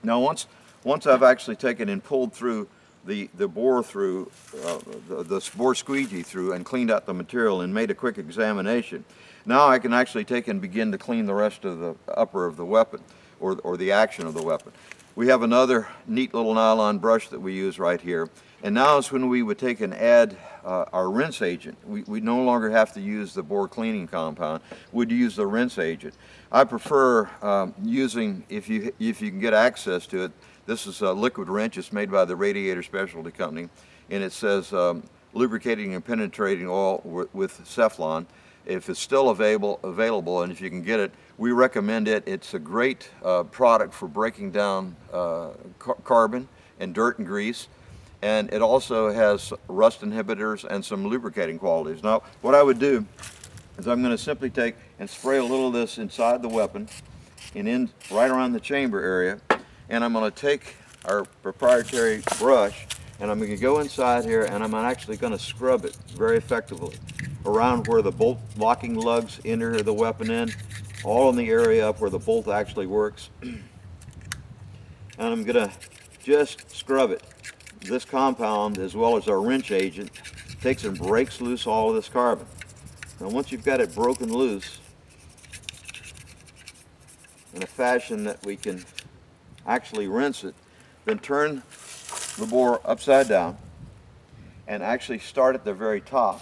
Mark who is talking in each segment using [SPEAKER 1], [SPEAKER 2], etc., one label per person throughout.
[SPEAKER 1] Now once I've actually taken and pulled through the bore through, the Bore Squeegee through, and cleaned out the material and made a quick examination, now I can actually take and begin to clean the rest of the upper of the weapon, or the action of the weapon. We have another neat little nylon brush that we use right here, and now is when we would take and add our rinse agent. We no longer have to use the bore cleaning compound. We'd use the rinse agent. I prefer using, if you can get access to it, this is a liquid rinse. It's made by the Radiator Specialty Company, and it says lubricating and penetrating oil with Cephalon. If it's still available, and if you can get it, we recommend it. It's a great product for breaking down carbon and dirt and grease, and it also has rust inhibitors and some lubricating qualities. Now, what I would do is I'm going to simply take and spray a little of this inside the weapon and in right around the chamber area, and I'm going to take our proprietary brush and I'm going to go inside here and I'm actually going to scrub it very effectively around where the bolt locking lugs enter the weapon in, all in the area up where the bolt actually works. And I'm going to just scrub it. This compound, as well as our wrench agent, takes and breaks loose all of this carbon. Now once you've got it broken loose in a fashion that we can actually rinse it, then turn the bore upside down and actually start at the very top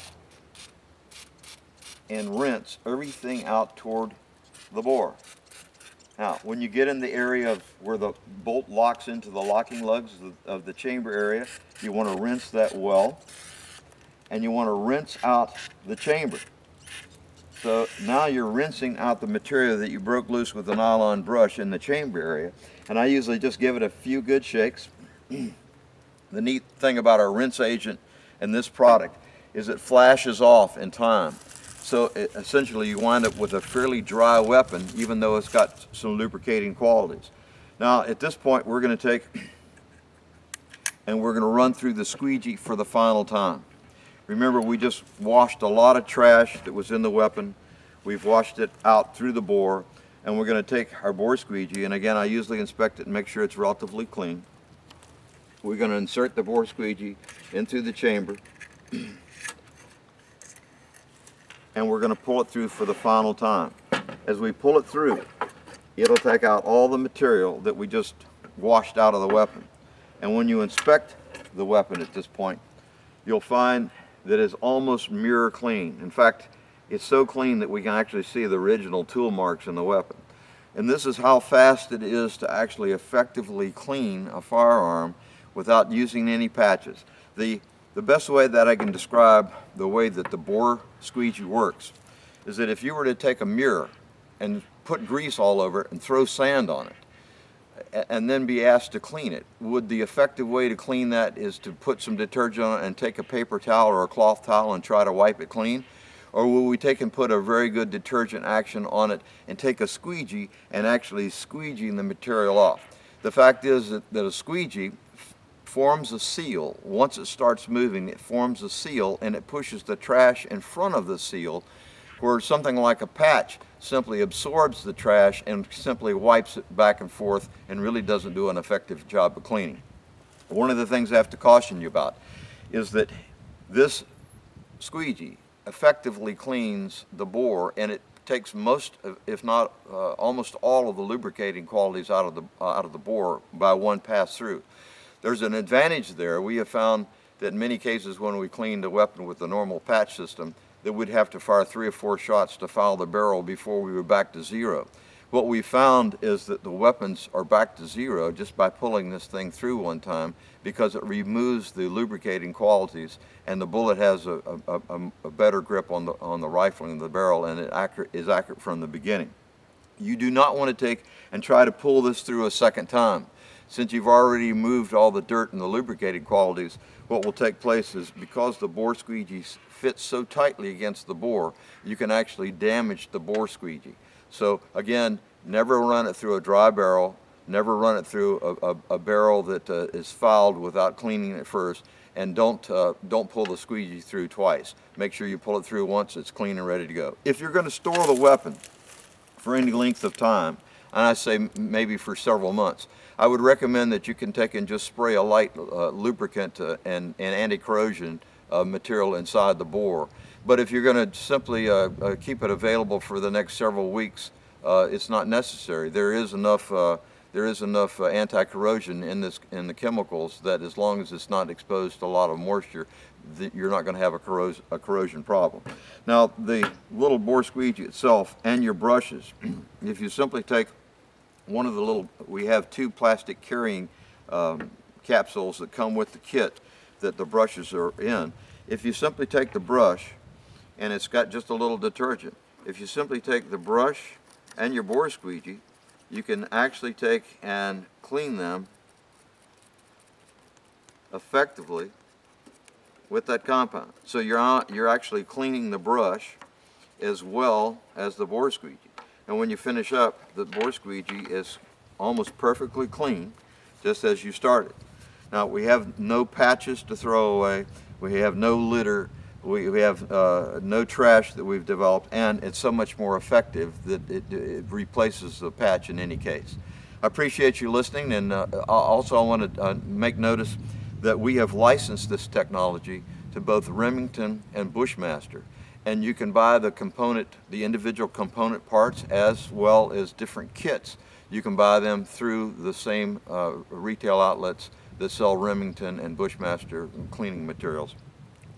[SPEAKER 1] and rinse everything out toward the bore. Now, when you get in the area of where the bolt locks into the locking lugs of the chamber area, you want to rinse that well, and you want to rinse out the chamber. So now you're rinsing out the material that you broke loose with the nylon brush in the chamber area, and I usually just give it a few good shakes. The neat thing about our rinse agent and this product is it flashes off in time. So essentially you wind up with a fairly dry weapon, even though it's got some lubricating qualities. Now at this point we're going to take and we're going to run through the squeegee for the final time. Remember, we just washed a lot of trash that was in the weapon. We've washed it out through the bore, and we're going to take our bore squeegee, and again I usually inspect it and make sure it's relatively clean. We're going to insert the bore squeegee into the chamber, and we're going to pull it through for the final time. As we pull it through, it'll take out all the material that we just washed out of the weapon. And when you inspect the weapon at this point, you'll find that it's almost mirror clean. In fact, it's so clean that we can actually see the original tool marks in the weapon. And this is how fast it is to actually effectively clean a firearm without using any patches. The best way that I can describe the way that the bore squeegee works is that if you were to take a mirror and put grease all over it and throw sand on it, and then be asked to clean it, would the effective way to clean that is to put some detergent on it and take a paper towel or a cloth towel and try to wipe it clean? Or will we take and put a very good detergent action on it and take a squeegee and actually squeegee the material off? The fact is that a squeegee forms a seal. Once it starts moving, it forms a seal and it pushes the trash in front of the seal, where something like a patch simply absorbs the trash and simply wipes it back and forth and really doesn't do an effective job of cleaning. One of the things I have to caution you about is that this squeegee effectively cleans the bore, and it takes most, if not almost all of the lubricating qualities out of the bore by one pass through. There's an advantage there. We have found that in many cases when we clean the weapon with the normal patch system, that we'd have to fire 3 or 4 shots to foul the barrel before we were back to zero. What we found is that the weapons are back to zero just by pulling this thing through one time, because it removes the lubricating qualities and the bullet has a better grip on the rifling of the barrel, and it is accurate from the beginning. You do not want to take and try to pull this through a second time. Since you've already removed all the dirt and the lubricating qualities, what will take place is, because the bore squeegee fits so tightly against the bore, you can actually damage the bore squeegee. So again, never run it through a dry barrel, never run it through a barrel that is fouled without cleaning it first, and don't pull the squeegee through twice. Make sure you pull it through once it's clean and ready to go. If you're going to store the weapon for any length of time, and I say maybe for several months, I would recommend that you can take and just spray a light lubricant and anti-corrosion material inside the bore. But if you're going to simply keep it available for the next several weeks, it's not necessary. There is enough anti-corrosion in the chemicals that as long as it's not exposed to a lot of moisture, you're not going to have a corrosion problem. Now, the little Bore Squeegee itself and your brushes, if you simply take one of the little, we have 2 plastic carrying capsules that come with the kit that the brushes are in. If you simply take the brush, and it's got just a little detergent, if you simply take the brush and your Bore Squeegee, you can actually take and clean them effectively with that compound. So you're actually cleaning the brush as well as the Bore Squeegee. And when you finish up, the Bore Squeegee is almost perfectly clean, just as you started. Now, we have no patches to throw away, we have no litter, we have no trash that we've developed, and it's so much more effective that it replaces the patch in any case. I appreciate you listening, and also I want to make notice that we have licensed this technology to both Remington and Bushmaster, and you can buy the individual component parts as well as different kits. You can buy them through the same retail outlets that sell Remington and Bushmaster cleaning materials.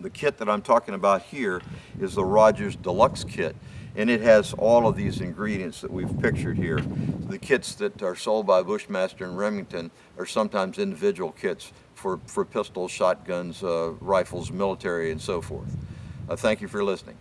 [SPEAKER 1] The kit that I'm talking about here is the Rogers Deluxe kit, and it has all of these ingredients that we've pictured here. The kits that are sold by Bushmaster and Remington are sometimes individual kits for pistols, shotguns, rifles, military, and so forth. Thank you for listening.